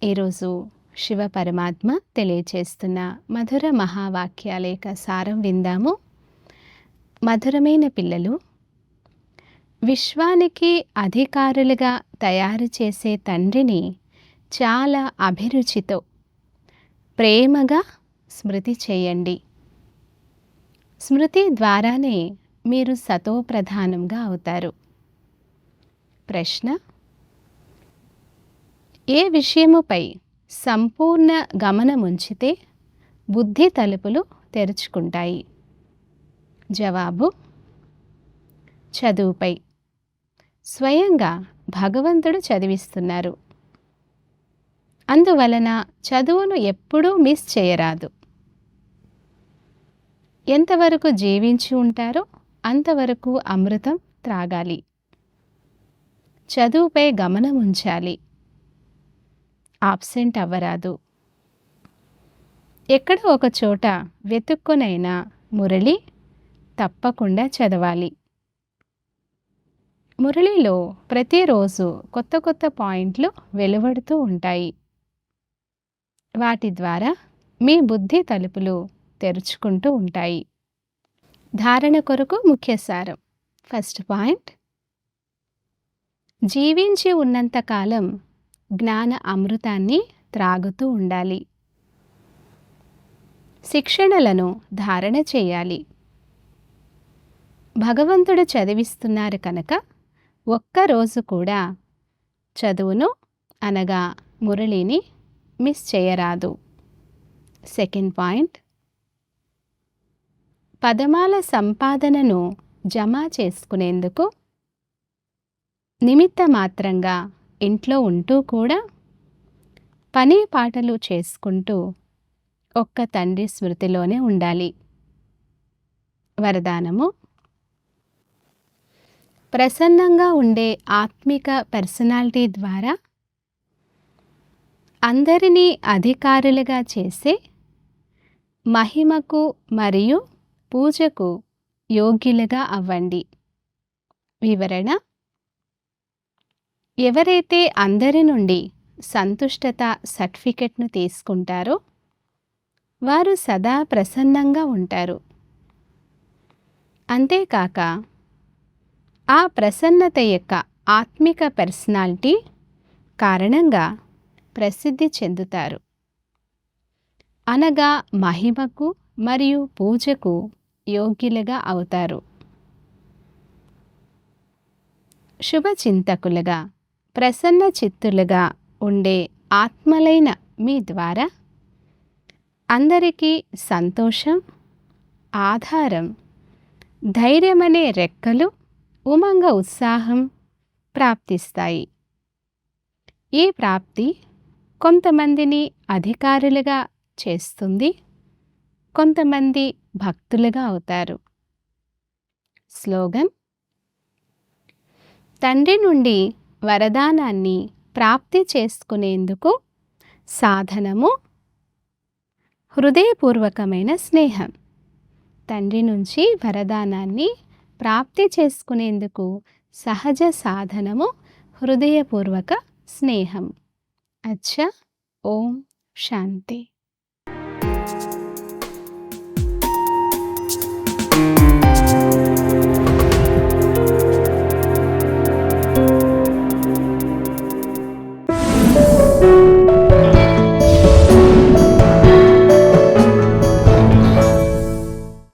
ఈరోజు శివ పరమాత్మ తెలియచేస్తున్న మధుర మహావాక్యాల యొక్క సారం విందాము. మధురమైన పిల్లలు, విశ్వానికి అధికారులుగా తయారు చేసే తండ్రిని చాలా అభిరుచితో ప్రేమగా స్మృతి చేయండి. స్మృతి ద్వారానే మీరు సతోప్రధానంగా అవుతారు. ప్రశ్న: ఏ విషయముపై సంపూర్ణ గమనముంచితే బుద్ధి తలుపులు తెరుచుకుంటాయి? జవాబు: చదువుపై. స్వయంగా భగవంతుడు చదివిస్తున్నారు. అందువలన చదువును ఎప్పుడూ మిస్ చేయరాదు. ఎంతవరకు జీవించి ఉంటారో అంతవరకు అమృతం త్రాగాలి. చదువుపై గమనం ఉంచాలి. ఆబ్సెంట్ అవ్వరాదు. ఎక్కడో ఒక చోట వెతుక్కునైనా మురళి తప్పకుండా చదవాలి. మురళిలో ప్రతిరోజు కొత్త కొత్త పాయింట్లు వెలువడుతూ ఉంటాయి. వాటి ద్వారా మీ బుద్ధి తలుపులు తెరుచుకుంటూ ఉంటాయి. ధారణ కొరకు ముఖ్య సారం. ఫస్ట్ పాయింట్: జీవించి ఉన్నంతకాలం జ్ఞాన అమృతాన్ని త్రాగుతూ ఉండాలి. శిక్షణలను ధారణ చేయాలి. భగవంతుడు చదివిస్తున్నారు కనుక ఒక్కరోజు కూడా చదువును అనగా మురళిని మిస్ చేయరాదు. సెకండ్ పాయింట్: పదమాల సంపాదనను జమ చేసుకునేందుకు నిమిత్త మాత్రంగా ఇంట్లో ఉంటూ కూడా పని పాటలు చేసుకుంటూ ఒక్క తండ్రి స్మృతిలోనే ఉండాలి. వరదానము: ప్రసన్నంగా ఉండే ఆత్మిక పర్సనాలిటీ ద్వారా అందరినీ అధికారులుగా చేసే మహిమకు మరియు పూజకు యోగ్యులుగా అవ్వండి. వివరణ: ఎవరైతే అందరి నుండి సంతుష్టత సర్టిఫికెట్ను తీసుకుంటారో వారు సదా ప్రసన్నంగా ఉంటారు. అంతేకాక ఆ ప్రసన్నత యొక్క ఆత్మిక పర్సనాలిటీ కారణంగా ప్రసిద్ధి చెందుతారు. అనగా మహిమకు మరియు పూజకు యోగ్యులుగా అవుతారు. శుభచింతకులుగా ప్రసన్న చిత్తులుగా ఉండే ఆత్మలైన మీ ద్వారా అందరికీ సంతోషం, ఆధారం, ధైర్యమనే రెక్కలు, ఉమంగ ఉత్సాహం ప్రాప్తిస్తాయి. ఈ ప్రాప్తి కొంతమందిని అధికారులుగా చేస్తుంది, కొంతమంది భక్తులుగా అవుతారు. స్లోగన్: తండ్రి నుండి వరదానాన్ని ప్రాప్తి చేసుకునేందుకు సాధనము హృదయపూర్వకమైన స్నేహం. తండ్రి నుంచి వరదానాన్ని ప్రాప్తి చేసుకునేందుకు సహజ సాధనము హృదయపూర్వక స్నేహం. అచ్చా. ఓం శాంతి.